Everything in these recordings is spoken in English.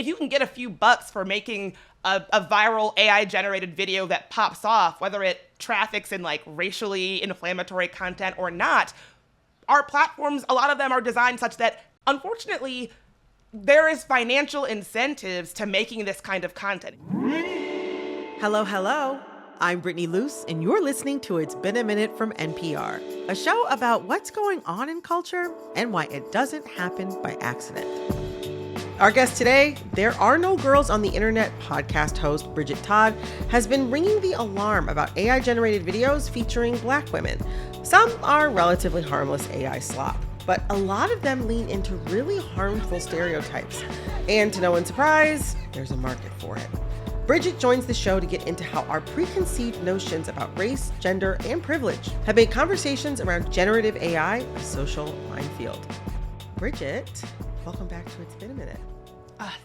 if you can get a few bucks for making a viral AI generated video that pops off, whether it traffics in like racially inflammatory content or not, our platforms, a lot of them are designed such that, unfortunately, there is financial incentives to making this kind of content. Hello, hello. I'm Brittany Luce, and you're listening to It's Been a Minute from NPR, a show about what's going on in culture and why it doesn't happen by accident. Our guest today, There Are No Girls on the Internet podcast host Bridget Todd, has been ringing the alarm about AI-generated videos featuring Black women. Some are relatively harmless AI slop, but a lot of them lean into really harmful stereotypes. And to no one's surprise, there's a market for it. Bridget joins the show to get into how our preconceived notions about race, gender, and privilege have made conversations around generative AI a social minefield. Bridget, welcome back to It's Been a Minute.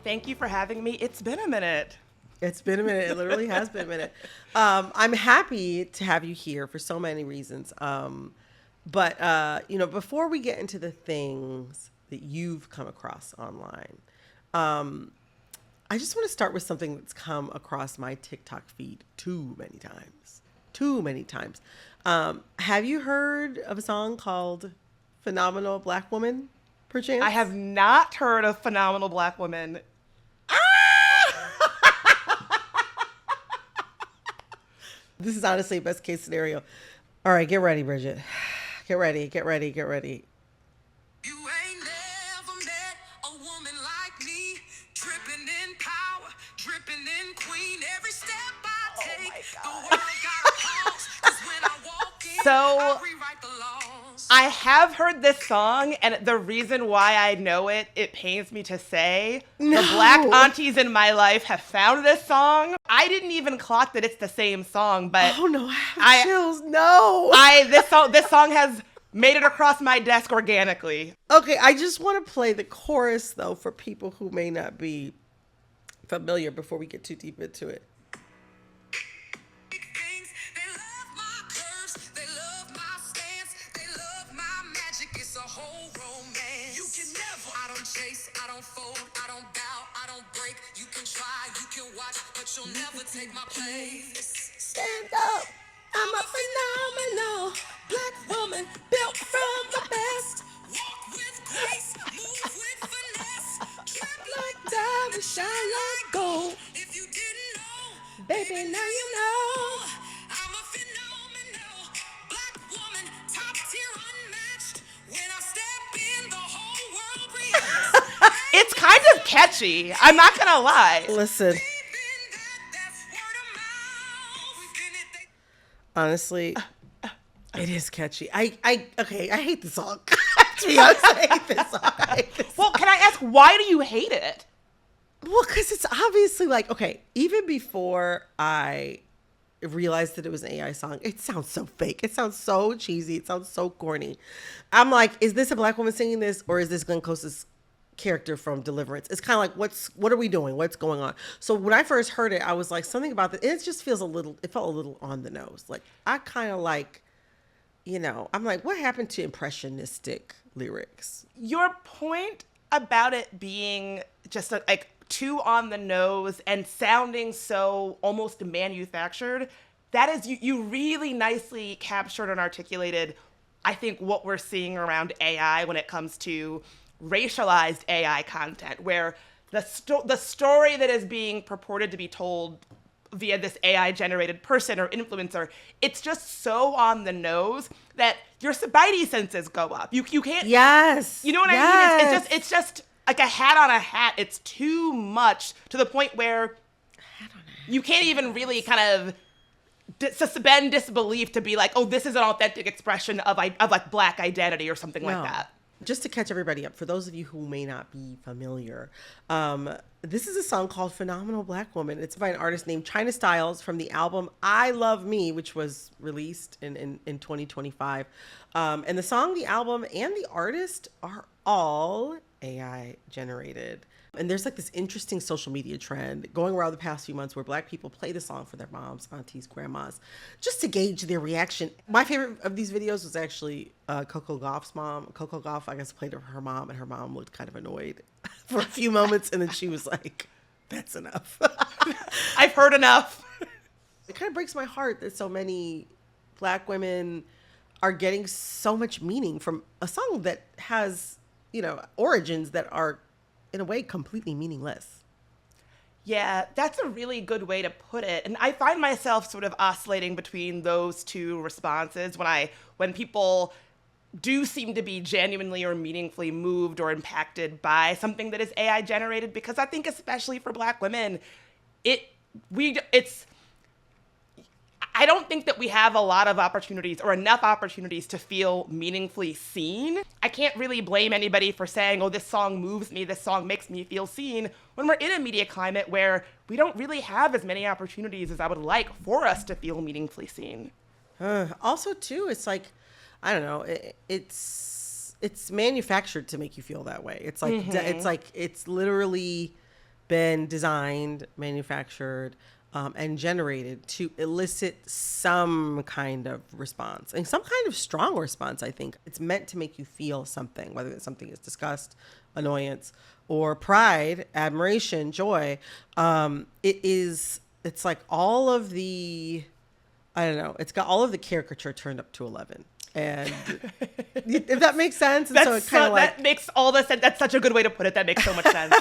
Thank you for having me. It's been a minute. It's been a minute. It literally has been a minute. I'm happy to have you here for so many reasons. But before we get into the things that you've come across online, I just want to start with something that's come across my TikTok feed too many times. Have you heard of a song called Phenomenal Black Woman, perchance? I have not heard of Phenomenal Black Woman. This is honestly best case scenario. All right, get ready, Bridget. Get ready. You ain't never met a woman like me, dripping in power, dripping in queen. Every step I take, the world got pause, 'cause when I walk in, I rewrite the laws. I have heard this song, and the reason why I know it, it pains me to say, the Black aunties in my life have found this song. I didn't even clock that it's the same song, but oh no, I have chills. No, this song has made it across my desk organically. Okay, I just want to play the chorus though for people who may not be familiar before we get too deep into it. They love my curves, they love my stance, they love my magic. It's a whole romance. You can never. I don't chase, I don't fold, I don't bow, I don't break. You can try, you can watch, but you'll never take my place. Stand up. I'm a phenomenal Black woman built from the best. Walk with grace, move with finesse. Trap like diamond, shine like gold. If you didn't know, Baby, now you know. I'm a phenomenal Black woman, top tier unmatched. When I step in, the whole world reacts. It's kind of catchy. I'm not gonna lie. Listen, That's word of mouth. honestly, it is catchy. I hate the song. To be honest, I hate this song. Well, can I ask, why do you hate it? Well, because it's obviously like, okay, even before I realized that it was an AI song, it sounds so fake. It sounds so cheesy. It sounds so corny. I'm like, is this a Black woman singing this, or is this Glenn Close's character from Deliverance? It's kind of like, what are we doing? What's going on? So when I first heard it, I was like, something about it just feels it felt a little on the nose. Like, I kind of like, I'm like, what happened to impressionistic lyrics? Your point about it being just like too on the nose and sounding so almost manufactured, that is, you really nicely captured and articulated, I think, what we're seeing around AI when it comes to racialized AI content, where the story that is being purported to be told via this AI generated person or influencer, it's just so on the nose that your spidey senses go up. You can't. Yes. You know what I mean? It's just like a hat on a hat. It's too much to the point where you can't even really kind of suspend disbelief to be like, oh, this is an authentic expression of like Black identity or something like that. Just to catch everybody up, for those of you who may not be familiar, this is a song called Phenomenal Black Woman. It's by an artist named China Styles from the album I Love Me, which was released in 2025. And the song, the album, and the artist are all AI generated. And there's like this interesting social media trend going around the past few months where Black people play the song for their moms, aunties, grandmas, just to gauge their reaction. My favorite of these videos was actually Coco Gauff's mom. Coco Gauff, I guess, played it for her mom, and her mom looked kind of annoyed for a few moments, and then she was like, that's enough. I've heard enough. It kind of breaks my heart that so many Black women are getting so much meaning from a song that has, origins that are, in a way, completely meaningless. Yeah, that's a really good way to put it. And I find myself sort of oscillating between those two responses when people do seem to be genuinely or meaningfully moved or impacted by something that is AI generated, because I think especially for Black women, I don't think that we have a lot of opportunities or enough opportunities to feel meaningfully seen. I can't really blame anybody for saying, oh, this song moves me, this song makes me feel seen, when we're in a media climate where we don't really have as many opportunities as I would like for us to feel meaningfully seen. Also, too, it's like, I don't know, it's manufactured to make you feel that way. It's like, it's literally been designed, manufactured, and generated to elicit some kind of response, and some kind of strong response. I think it's meant to make you feel something, whether it's something is disgust, annoyance, or pride, admiration, joy. It's like all of the, I don't know, it's got all of the caricature turned up to 11. And if that makes sense. And that makes all the sense. That's such a good way to put it. That makes so much sense.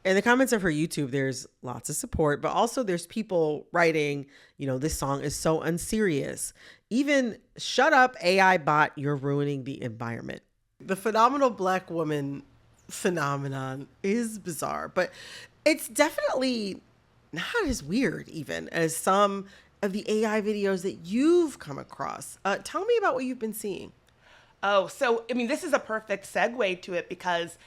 In the comments of her YouTube, there's lots of support, but also there's people writing, this song is so unserious. Even shut up, AI bot, you're ruining the environment. The phenomenal Black woman phenomenon is bizarre, but it's definitely not as weird even as some of the AI videos that you've come across. Tell me about what you've been seeing. Oh, so, this is a perfect segue to it, because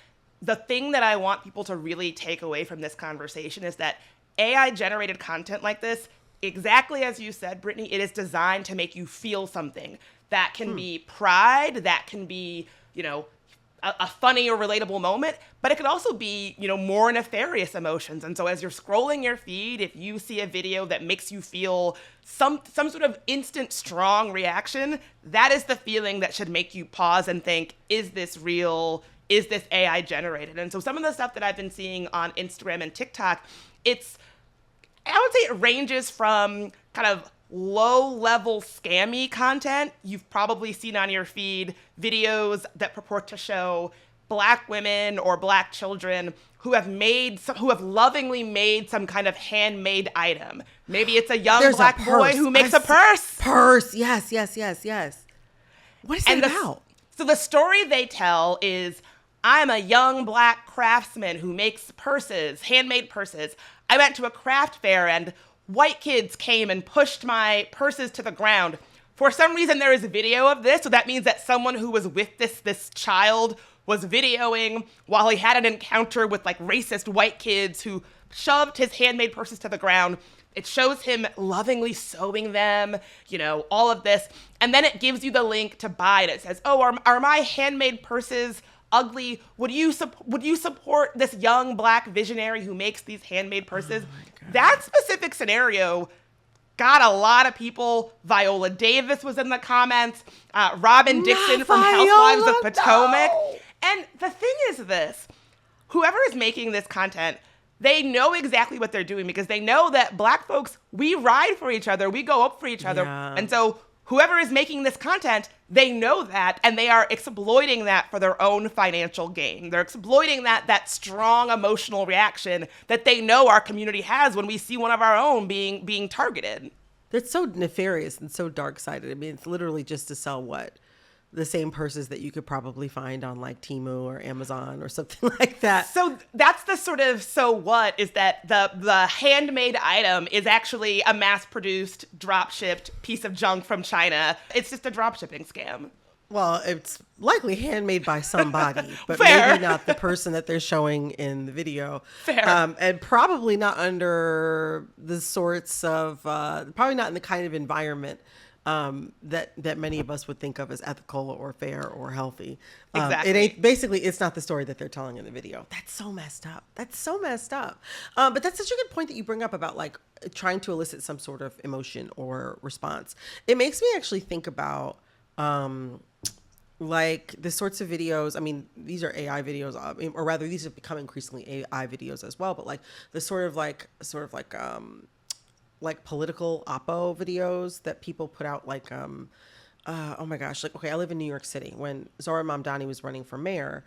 the thing that I want people to really take away from this conversation is that AI generated content like this, exactly as you said, Brittany, it is designed to make you feel something. That can be pride, that can be, a funny or relatable moment, but it could also be, more nefarious emotions. And so as you're scrolling your feed, if you see a video that makes you feel some sort of instant strong reaction, that is the feeling that should make you pause and think, is this real? Is this AI generated? And so some of the stuff that I've been seeing on Instagram and TikTok, I would say it ranges from kind of low-level scammy content. You've probably seen on your feed videos that purport to show Black women or Black children who have lovingly made some kind of handmade item. Maybe it's a young Black boy who makes a purse. Purse, yes. What is that about? So the story they tell is, I'm a young Black craftsman who makes purses, handmade purses. I went to a craft fair and white kids came and pushed my purses to the ground. For some reason, there is a video of this, so that means that someone who was with this child was videoing while he had an encounter with racist white kids who shoved his handmade purses to the ground. It shows him lovingly sewing them, all of this. And then it gives you the link to buy it. It says, oh, are my handmade purses ugly? Would you support this young Black visionary who makes these handmade purses? That specific scenario got a lot of people. Viola Davis was in the comments. Robin Dixon from Housewives of Potomac. No. And the thing is this, whoever is making this content, they know exactly what they're doing, because they know that Black folks, we ride for each other. We go up for each other. Yeah. And so whoever is making this content, they know that, and they are exploiting that for their own financial gain. They're exploiting that strong emotional reaction that they know our community has when we see one of our own being targeted. That's so nefarious and so dark-sided. It's literally just to sell what? The same purses that you could probably find on Temu or Amazon or something like that. So that's the sort of what is that the handmade item is actually a mass-produced, drop-shipped piece of junk from China. It's just a drop-shipping scam. Well, it's likely handmade by somebody, but Fair. Maybe not the person that they're showing in the video. Fair. And probably not under the sorts of, probably not in the kind of environment that many of us would think of as ethical or fair or healthy. Exactly. It's not the story that they're telling in the video. That's so messed up. But that's such a good point that you bring up about trying to elicit some sort of emotion or response. It makes me actually think about like the sorts of videos, I mean, these are AI videos, or rather these have become increasingly AI videos as well, but like the like political oppo videos that people put out, like, oh my gosh, like, okay, I live in New York City. When Zohra Mamdani was running for mayor,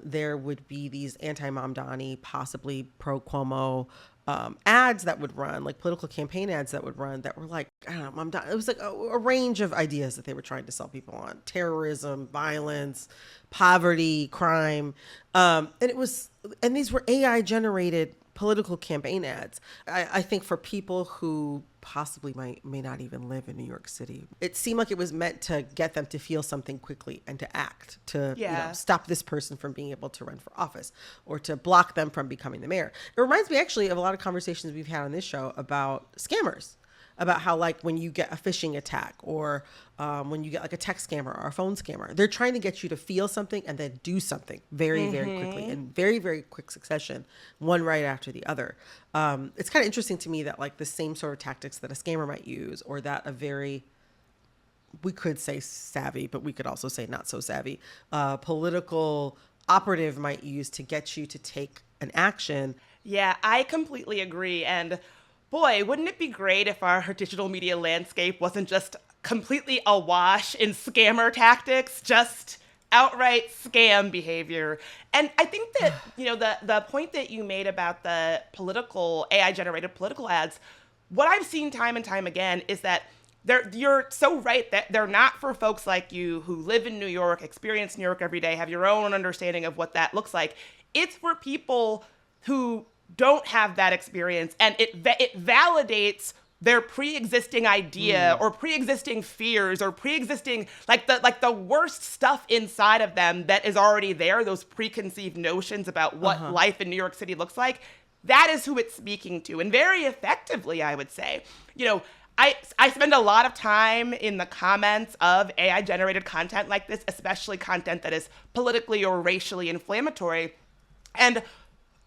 there would be these anti-Mamdani, possibly pro-Cuomo ads that would run, like political campaign ads that would run, that were like, I don't know, Mamdani, it was like a range of ideas that they were trying to sell people on: terrorism, violence, poverty, crime. And these were AI generated political campaign ads. I think for people who possibly may not even live in New York City, it seemed like it was meant to get them to feel something quickly and to act, to stop this person from being able to run for office, or to block them from becoming the mayor. It reminds me actually of a lot of conversations we've had on this show about scammers, about how, like, when you get a phishing attack, or when you get like a text scammer or a phone scammer, they're trying to get you to feel something and then do something very, very quickly, in very, very quick succession, one right after the other. It's kind of interesting to me that, like, the same sort of tactics that a scammer might use, or that a very, we could say savvy, but we could also say not so savvy, political operative might use to get you to take an action. Yeah, I completely agree. And boy, wouldn't it be great if our digital media landscape wasn't just completely awash in scammer tactics, just outright scam behavior. And I think that, the point that you made about the political, AI-generated political ads, what I've seen time and time again is that you're so right that they're not for folks like you who live in New York, experience New York every day, have your own understanding of what that looks like. It's for people who don't have that experience, and it validates their pre-existing idea or pre-existing fears or pre-existing like the worst stuff inside of them that is already there, those preconceived notions about what life in New York City looks like. That is who it's speaking to, and very effectively, I would say. I spend a lot of time in the comments of AI generated content like this, especially content that is politically or racially inflammatory, and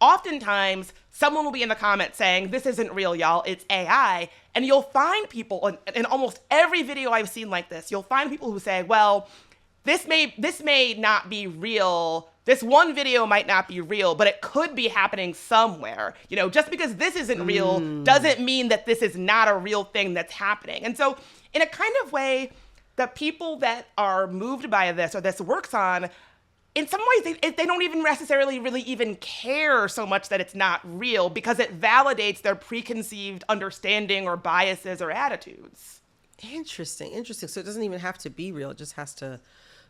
oftentimes, someone will be in the comments saying, "This isn't real, y'all, it's AI." And you'll find people, in almost every video I've seen like this, you'll find people who say, well, this may not be real. This one video might not be real, but it could be happening somewhere. Just because this isn't real doesn't mean that this is not a real thing that's happening. And so in a kind of way, the people that are moved by this, or this works on, in some ways, they don't even necessarily really even care so much that it's not real, because it validates their preconceived understanding or biases or attitudes. Interesting. So it doesn't even have to be real. It just has to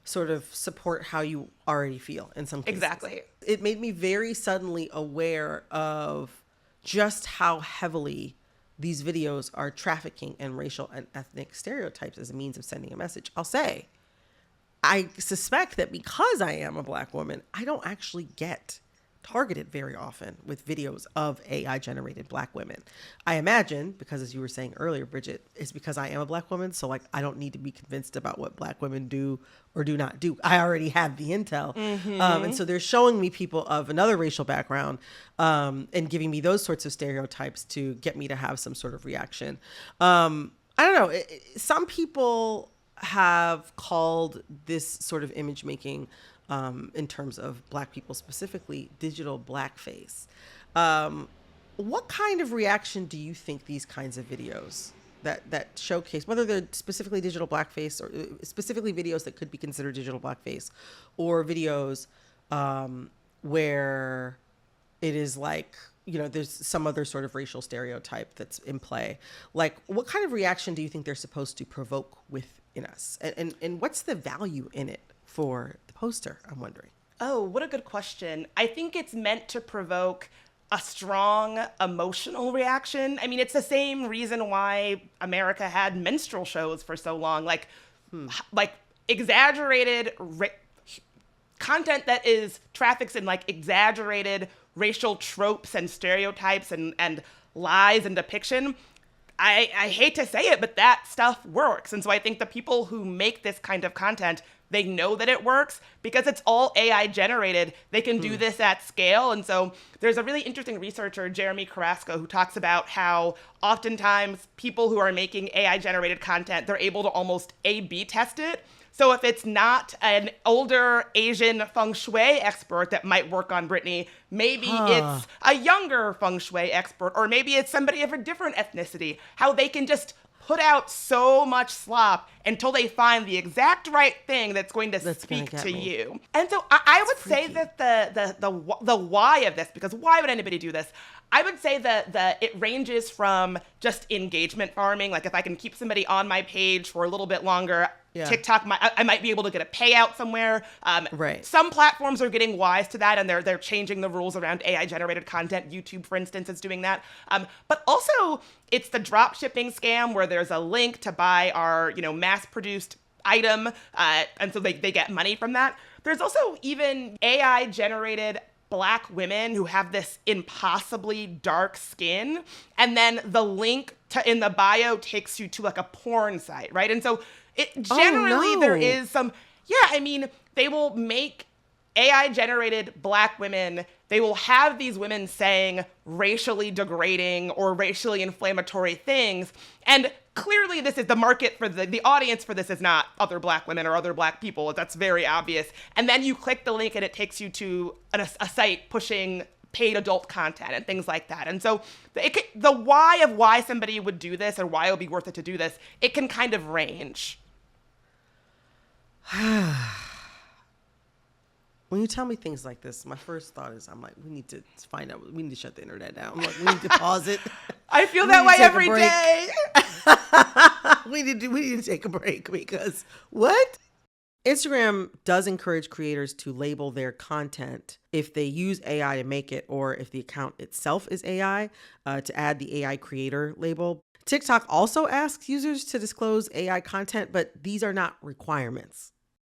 sort of support how you already feel in some cases. Exactly. It made me very suddenly aware of just how heavily these videos are trafficking in racial and ethnic stereotypes as a means of sending a message. I'll say, I suspect that because I am a Black woman, I don't actually get targeted very often with videos of AI generated Black women. I imagine, because as you were saying earlier, Bridget, it's because I am a Black woman. So, like, I don't need to be convinced about what Black women do or do not do. I already have the intel. And so they're showing me people of another racial background and giving me those sorts of stereotypes to get me to have some sort of reaction. I don't know. Some people have called this sort of image making, in terms of Black people specifically, digital blackface. What kind of reaction do you think these kinds of videos that showcase, whether they're specifically digital blackface or specifically videos that could be considered digital blackface, or videos where it is like, there's some other sort of racial stereotype that's in play, like, what kind of reaction do you think they're supposed to provoke within us? And what's the value in it for the poster, I'm wondering? Oh, what a good question. I think it's meant to provoke a strong emotional reaction. I mean, it's the same reason why America had minstrel shows for so long. Like exaggerated content that is traffics in like exaggerated racial tropes and stereotypes and lies and depiction. I hate to say it, but that stuff works. And so I think the people who make this kind of content, they know that it works because it's all AI generated. They can do this at scale. And so there's a really interesting researcher, Jeremy Carrasco, who talks about how oftentimes people who are making AI generated content, they're able to almost A/B test it. So if it's not an older Asian feng shui expert that might work on Brittany, maybe it's a younger feng shui expert, or maybe it's somebody of a different ethnicity, how they can just put out so much slop until they find the exact right thing that's going to speak to you. And so I would say that the why of this, because why would anybody do this? I would say that it ranges from just engagement farming. Like if I can keep somebody on my page for a little bit longer, TikTok, I might be able to get a payout somewhere. Right. Some platforms are getting wise to that, and they're changing the rules around AI generated content. YouTube, for instance, is doing that. But also, it's the drop shipping scam where there's a link to buy our mass produced item, and so they get money from that. There's also even AI generated Black women who have this impossibly dark skin, and then the link in the bio takes you to like a porn site, right? And so there is some, they will make AI generated Black women, they will have these women saying racially degrading or racially inflammatory things. And clearly this is the market for the audience for this is not other Black women or other Black people. That's very obvious. And then you click the link and it takes you to a site pushing paid adult content and things like that. And so the why of why somebody would do this or why it would be worth it to do this, it can kind of range. When you tell me things like this, my first thought is, I'm like, we need to find out. We need to shut the internet down. I'm like, we need to pause it. I feel that way every day. We need to take a break because what? Instagram does encourage creators to label their content if they use AI to make it, or if the account itself is AI, to add the AI creator label. TikTok also asks users to disclose AI content, but these are not requirements.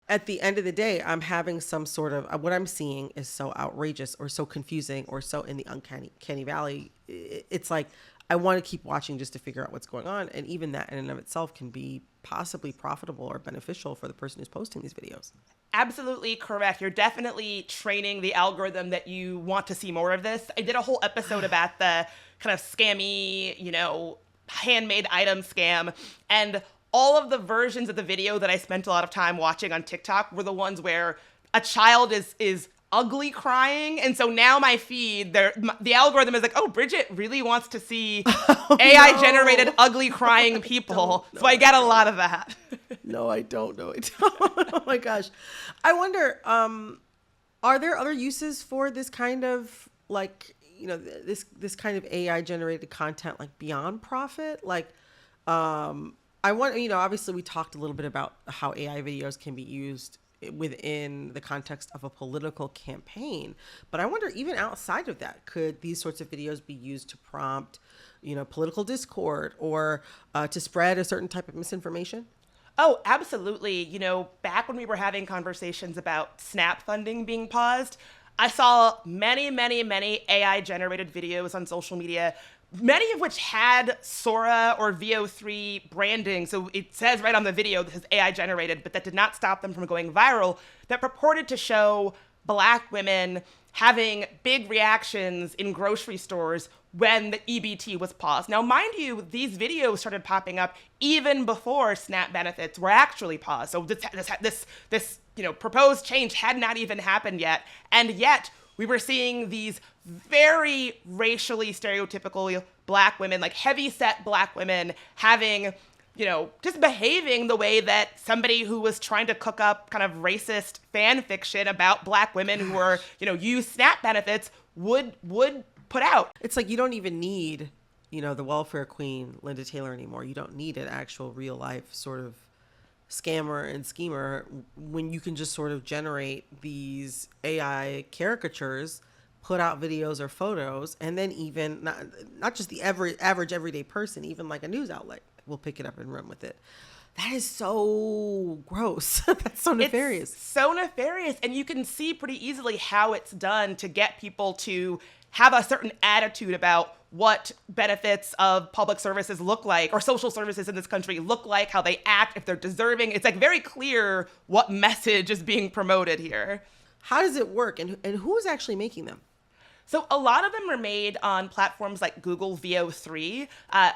At the end of the day, I'm having some sort of, what I'm seeing is so outrageous or so confusing or so in the uncanny valley. It's like, I want to keep watching just to figure out what's going on. And even that in and of itself can be possibly profitable or beneficial for the person who's posting these videos. Absolutely correct. You're definitely training the algorithm that you want to see more of this. I did a whole episode about the kind of scammy, handmade item scam. And all of the versions of the video that I spent a lot of time watching on TikTok were the ones where a child is ugly crying. And so now my feed, the algorithm is like, oh, Bridget really wants to see AI generated ugly crying people. So I get a lot of that. No, I don't. No, I don't. Oh my gosh. I wonder, are there other uses for this kind of this kind of AI generated content, like beyond profit? Like, I want, obviously we talked a little bit about how AI videos can be used within the context of a political campaign, but I wonder, even outside of that, could these sorts of videos be used to prompt, political discord or to spread a certain type of misinformation? Oh, absolutely. Back when we were having conversations about SNAP funding being paused, I saw many, many, many AI generated videos on social media, many of which had Sora or VO3 branding. So it says right on the video, this is AI generated, but that did not stop them from going viral, that purported to show Black women having big reactions in grocery stores when the EBT was paused. Now, mind you, these videos started popping up even before SNAP benefits were actually paused. So this proposed change had not even happened yet. And yet we were seeing these very racially stereotypical Black women, like heavy-set Black women, having, just behaving the way that somebody who was trying to cook up kind of racist fan fiction about Black women who were, use SNAP benefits would put out. It's like you don't even need, the welfare queen, Linda Taylor, anymore. You don't need an actual real-life sort of scammer and schemer when you can just sort of generate these AI caricatures, put out videos or photos, and then even not just the average everyday person, even like a news outlet will pick it up and run with it. That is so gross. That's so nefarious. It's so nefarious. And you can see pretty easily how it's done to get people to have a certain attitude about what benefits of public services look like, or social services in this country look like, how they act, if they're deserving. It's like very clear what message is being promoted here. How does it work? And who is actually making them? So a lot of them are made on platforms like Google VO3.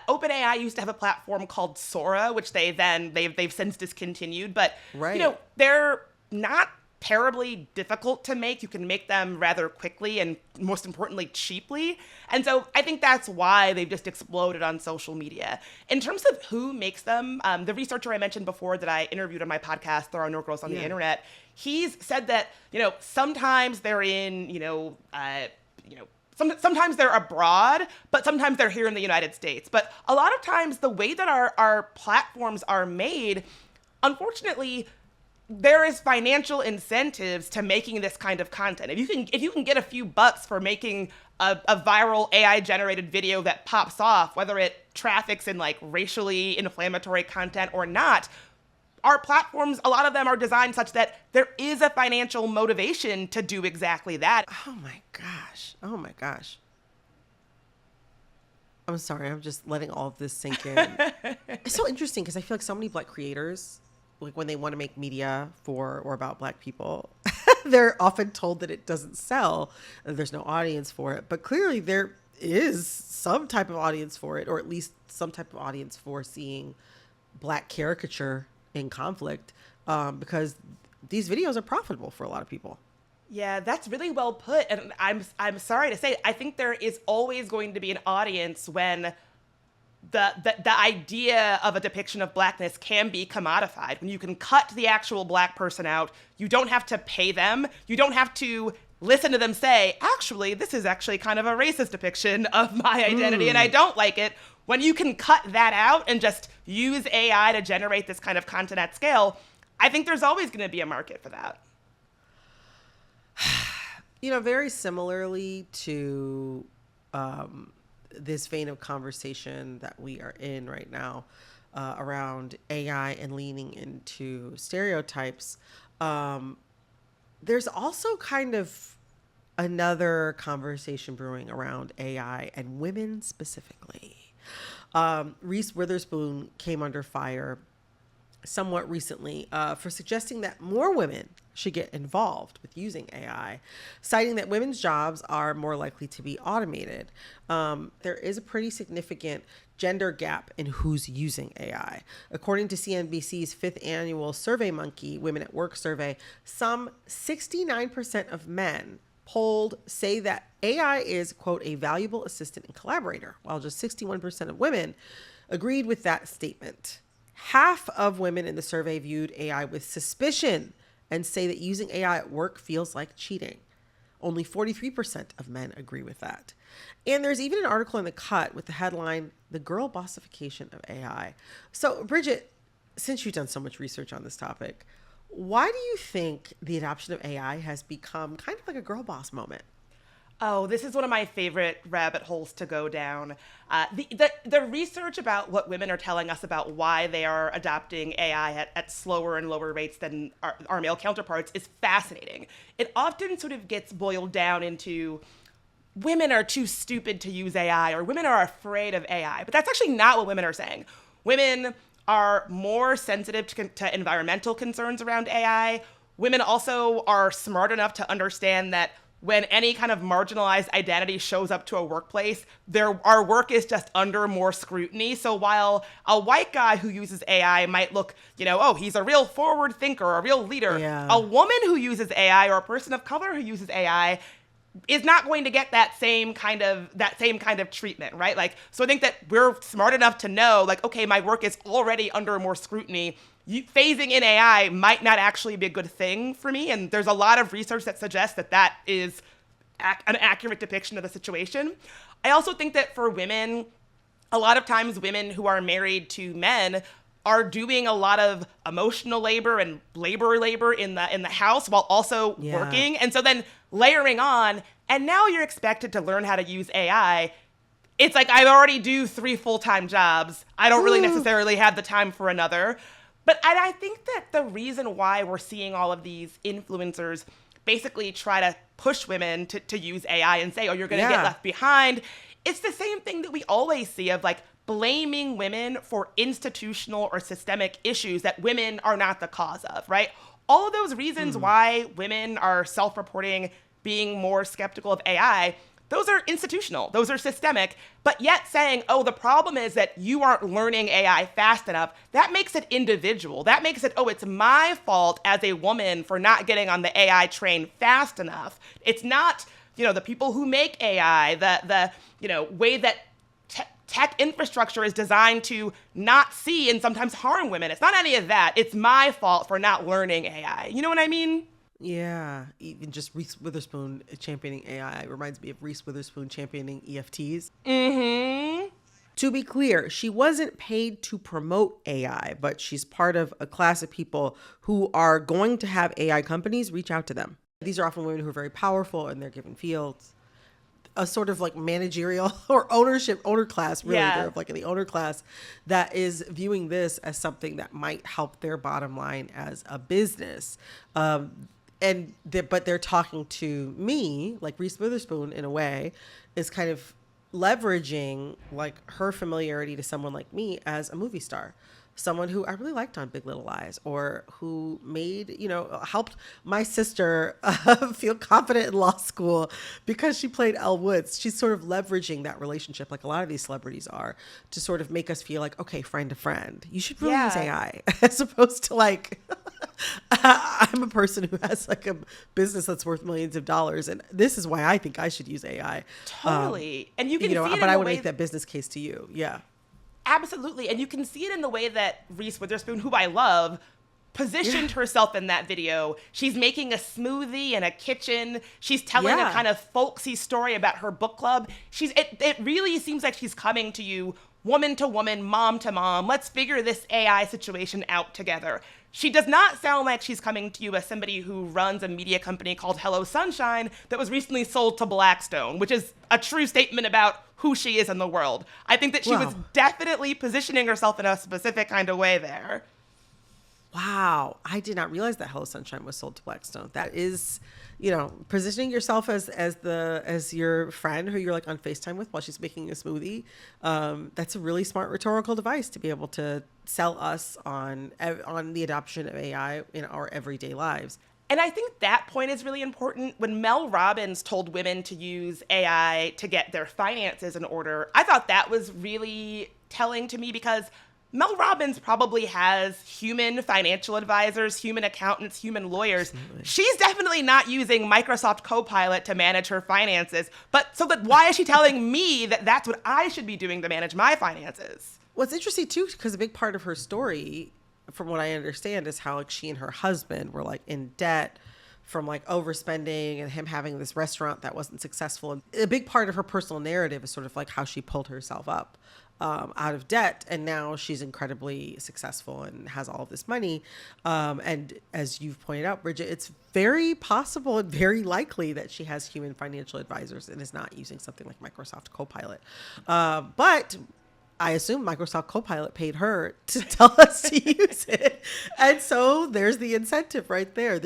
OpenAI used to have a platform called Sora, which they've since discontinued. But Right. they're not terribly difficult to make. You can make them rather quickly and, most importantly, cheaply. And so I think that's why they've just exploded on social media. In terms of who makes them, the researcher I mentioned before that I interviewed on my podcast, There Are No Girls on the Internet, he's said that sometimes they're in sometimes they're abroad, but sometimes they're here in the United States. But a lot of times the way that our platforms are made, unfortunately, there is financial incentives to making this kind of content. If you can get a few bucks for making a viral AI generated video that pops off, whether it traffics in like racially inflammatory content or not, our platforms, a lot of them are designed such that there is a financial motivation to do exactly that. Oh my gosh. Oh my gosh. I'm sorry. I'm just letting all of this sink in. It's so interesting because I feel like so many Black creators, like when they want to make media for or about Black people, they're often told that it doesn't sell, and there's no audience for it. But clearly there is some type of audience for it, or at least some type of audience for seeing Black caricature in conflict, because these videos are profitable for a lot of people. Yeah, that's really well put. And I'm sorry to say, I think there is always going to be an audience when the idea of a depiction of Blackness can be commodified. When you can cut the actual Black person out, you don't have to pay them. You don't have to listen to them say, actually, this is actually kind of a racist depiction of my identity and I don't like it. When you can cut that out and just use AI to generate this kind of content at scale, I think there's always going to be a market for that. Very similarly to this vein of conversation that we are in right now around AI and leaning into stereotypes, there's also kind of another conversation brewing around AI and women specifically. Reese Witherspoon came under fire somewhat recently for suggesting that more women should get involved with using AI, citing that women's jobs are more likely to be automated. There is a pretty significant gender gap in who's using AI. According to CNBC's 5th annual SurveyMonkey Women at Work survey, some 69% of men polled say that AI is, quote, a valuable assistant and collaborator, while just 61% of women agreed with that statement. Half of women in the survey viewed AI with suspicion and say that using AI at work feels like cheating. Only 43% of men agree with that. And there's even an article in The Cut with the headline, "The Girl Bossification of AI." So, Bridget, since you've done so much research on this topic, why do you think the adoption of AI has become kind of like a girl boss moment? Oh, this is one of my favorite rabbit holes to go down. The research about what women are telling us about why they are adopting AI at slower and lower rates than our male counterparts is fascinating. It often sort of gets boiled down into women are too stupid to use AI or women are afraid of AI. But that's actually not what women are saying. Women are more sensitive to environmental concerns around AI. Women also are smart enough to understand that when any kind of marginalized identity shows up to a workplace, our work is just under more scrutiny. So while a white guy who uses AI might look, oh, he's a real forward thinker, a real leader, a woman who uses AI or a person of color who uses AI is not going to get that same kind of treatment, right? Like, so I think that we're smart enough to know, like, okay, my work is already under more scrutiny. Phasing in AI might not actually be a good thing for me. And there's a lot of research that suggests that is an accurate depiction of the situation. I also think that for women, a lot of times women who are married to men are doing a lot of emotional labor and labor in the house while also working. And so then layering on, and now you're expected to learn how to use AI. It's like, I already do 3 full-time jobs. I don't really necessarily have the time for another. But I think that the reason why we're seeing all of these influencers basically try to push women to use AI and say, oh, you're going to get left behind, it's the same thing that we always see of like blaming women for institutional or systemic issues that women are not the cause of, right? All of those reasons why women are self-reporting being more skeptical of AI, those are institutional, those are systemic, but yet saying, oh, the problem is that you aren't learning AI fast enough, that makes it individual. That makes it, oh, it's my fault as a woman for not getting on the AI train fast enough. It's not, the people who make AI, the way that tech infrastructure is designed to not see and sometimes harm women. It's not any of that. It's my fault for not learning AI. You know what I mean? Yeah, even just Reese Witherspoon championing AI reminds me of Reese Witherspoon championing EFTs. Mm-hmm. To be clear, she wasn't paid to promote AI, but she's part of a class of people who are going to have AI companies reach out to them. These are often women who are very powerful in their given fields. A sort of like managerial or owner class, really. Yeah. They're like in the owner class that is viewing this as something that might help their bottom line as a business. But they're talking to me, like Reese Witherspoon in a way, is kind of leveraging like her familiarity to someone like me as a movie star. Someone who I really liked on Big Little Lies, or who made, helped my sister feel confident in law school because she played Elle Woods. She's sort of leveraging that relationship, like a lot of these celebrities are, to sort of make us feel like, okay, friend to friend. You should really use AI, as opposed to like, I'm a person who has like a business that's worth millions of dollars, and this is why I think I should use AI. Totally. And you can see it but I would make that business case to you. Yeah. Absolutely. And you can see it in the way that Reese Witherspoon, who I love, positioned herself in that video. She's making a smoothie in a kitchen. She's telling a kind of folksy story about her book club. It really seems like she's coming to you, woman to woman, mom to mom. Let's figure this AI situation out together. She does not sound like she's coming to you as somebody who runs a media company called Hello Sunshine that was recently sold to Blackstone, which is a true statement about who she is in the world. I think that she was definitely positioning herself in a specific kind of way there. Wow. I did not realize that Hello Sunshine was sold to Blackstone. That is, positioning yourself as your friend who you're like on FaceTime with while she's making a smoothie. That's a really smart rhetorical device to be able to sell us on the adoption of AI in our everyday lives. And I think that point is really important. When Mel Robbins told women to use AI to get their finances in order, I thought that was really telling to me, because Mel Robbins probably has human financial advisors, human accountants, human lawyers. Absolutely. She's definitely not using Microsoft Copilot to manage her finances. But why is she telling me that that's what I should be doing to manage my finances? Well, it's interesting too, because a big part of her story, from what I understand, is how like she and her husband were like in debt from like overspending and him having this restaurant that wasn't successful. And a big part of her personal narrative is sort of like how she pulled herself up out of debt, and now she's incredibly successful and has all of this money. And as you've pointed out, Bridget, it's very possible and very likely that she has human financial advisors and is not using something like Microsoft Copilot. But I assume Microsoft Copilot paid her to tell us to use it. And so there's the incentive right there.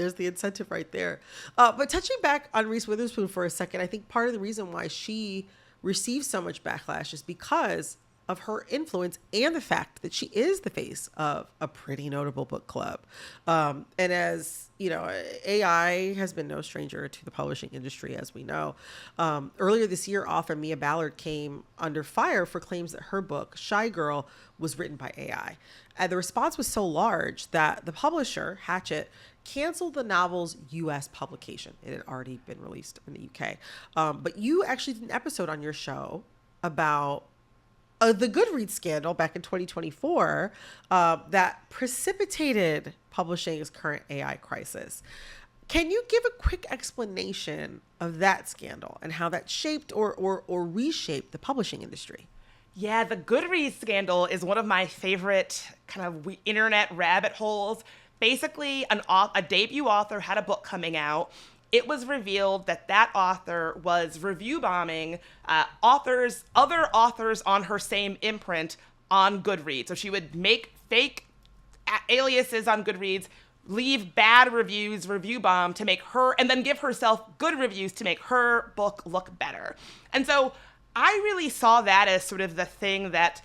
But touching back on Reese Witherspoon for a second, I think part of the reason why she receives so much backlash is because of her influence and the fact that she is the face of a pretty notable book club. And as you know, AI has been no stranger to the publishing industry, as we know. Earlier this year, author Mia Ballard came under fire for claims that her book, Shy Girl, was written by AI. And the response was so large that the publisher, Hachette, canceled the novel's U.S. publication. It had already been released in the U.K. But you actually did an episode on your show about the Goodreads scandal back in 2024 that precipitated publishing's current AI crisis. Can you give a quick explanation of that scandal and how that shaped or reshaped the publishing industry? Yeah, the Goodreads scandal is one of my favorite kind of internet rabbit holes. Basically, a debut author had a book coming out. It was revealed that author was review bombing other authors on her same imprint on Goodreads. So she would make fake aliases on Goodreads, leave bad reviews, review bomb to make her, and then give herself good reviews to make her book look better. And so I really saw that as sort of the thing that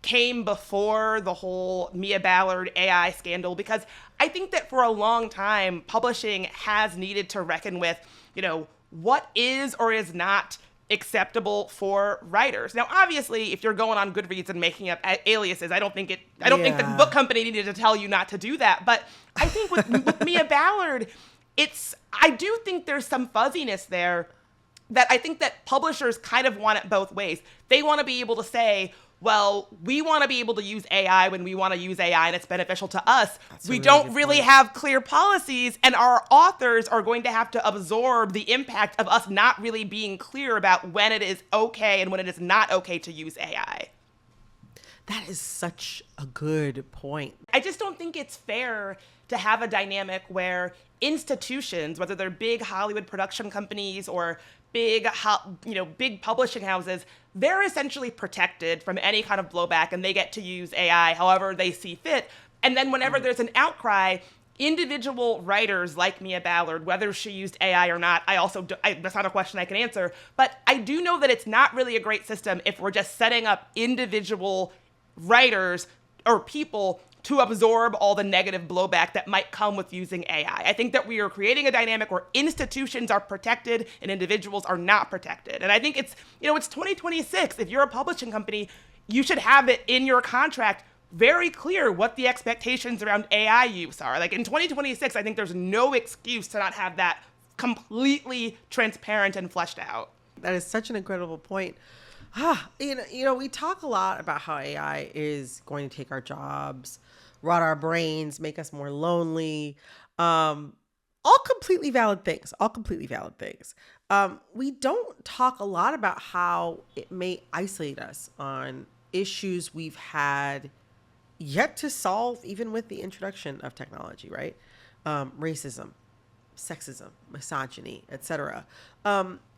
came before the whole Mia Ballard AI scandal, because I think that for a long time, publishing has needed to reckon with, what is or is not acceptable for writers. Now, obviously, if you're going on Goodreads and making up aliases, I don't think the book company needed to tell you not to do that. But I think with Mia Ballard, I do think there's some fuzziness there that I think that publishers kind of want it both ways. They want to be able to say, well, we want to be able to use AI when we want to use AI and it's beneficial to us. We don't really have clear policies, and our authors are going to have to absorb the impact of us not really being clear about when it is okay and when it is not okay to use AI. That is such a good point. I just don't think it's fair to have a dynamic where institutions, whether they're big Hollywood production companies or big publishing houses, they're essentially protected from any kind of blowback, and they get to use AI however they see fit. And then whenever there's an outcry, individual writers like Mia Ballard, whether she used AI or not, that's not a question I can answer. But I do know that it's not really a great system if we're just setting up individual writers or people to absorb all the negative blowback that might come with using AI. I think that we are creating a dynamic where institutions are protected and individuals are not protected. And I think it's 2026. If you're a publishing company, you should have it in your contract very clear what the expectations around AI use are. Like in 2026, I think there's no excuse to not have that completely transparent and fleshed out. That is such an incredible point. We talk a lot about how AI is going to take our jobs, rot our brains, make us more lonely. All completely valid things. We don't talk a lot about how it may isolate us on issues we've had yet to solve, even with the introduction of technology, right? Racism, sexism, misogyny, etc.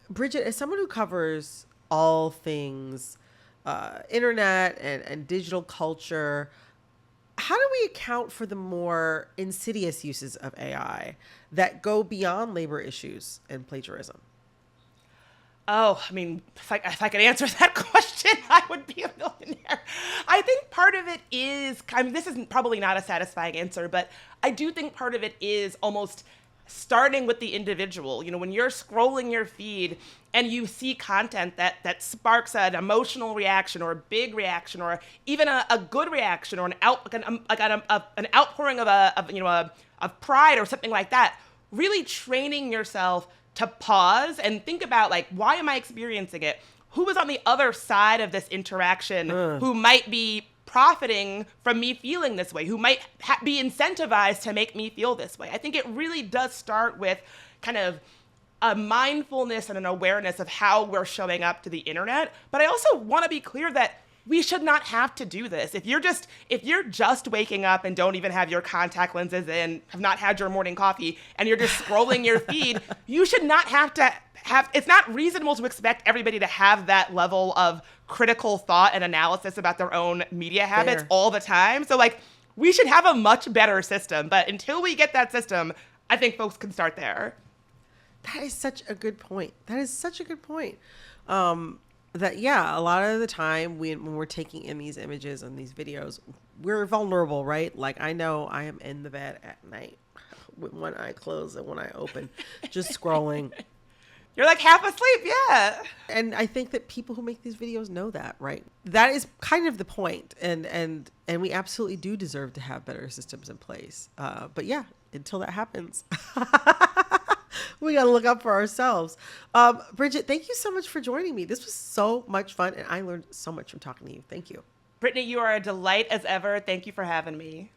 Bridget, as someone who covers all things internet and digital culture, how do we account for the more insidious uses of AI that go beyond labor issues and plagiarism? Oh, I mean, if I could answer that question, I would be a millionaire. I think part of it is, this is probably not a satisfying answer, but I do think part of it is almost starting with the individual. When you're scrolling your feed and you see content that sparks an emotional reaction or a big reaction or even a good reaction or an outpouring of pride or something like that, really training yourself to pause and think about, like, why am I experiencing it? Who is on the other side of this interaction who might be profiting from me feeling this way, who might be incentivized to make me feel this way? I think it really does start with kind of a mindfulness and an awareness of how we're showing up to the internet. But I also want to be clear that we should not have to do this. If you're just waking up and don't even have your contact lenses in, have not had your morning coffee, and you're just scrolling your feed, you should not have to have, it's not reasonable to expect everybody to have that level of critical thought and analysis about their own media habits all the time. So we should have a much better system. But until we get that system, I think folks can start there. That is such a good point. A lot of the time when we're taking in these images and these videos, we're vulnerable, right? Like, I know I am in the bed at night with one eye closed and one eye open, just scrolling. You're like half asleep, yeah. And I think that people who make these videos know that, right? That is kind of the point. And we absolutely do deserve to have better systems in place. But yeah, until that happens, we got to look up for ourselves. Bridget, thank you so much for joining me. This was so much fun, and I learned so much from talking to you. Thank you. Brittany, you are a delight as ever. Thank you for having me.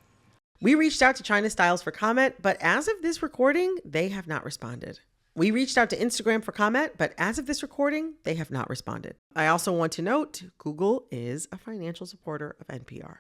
We reached out to China Styles for comment, but as of this recording, they have not responded. We reached out to Instagram for comment, but as of this recording, they have not responded. I also want to note, Google is a financial supporter of NPR.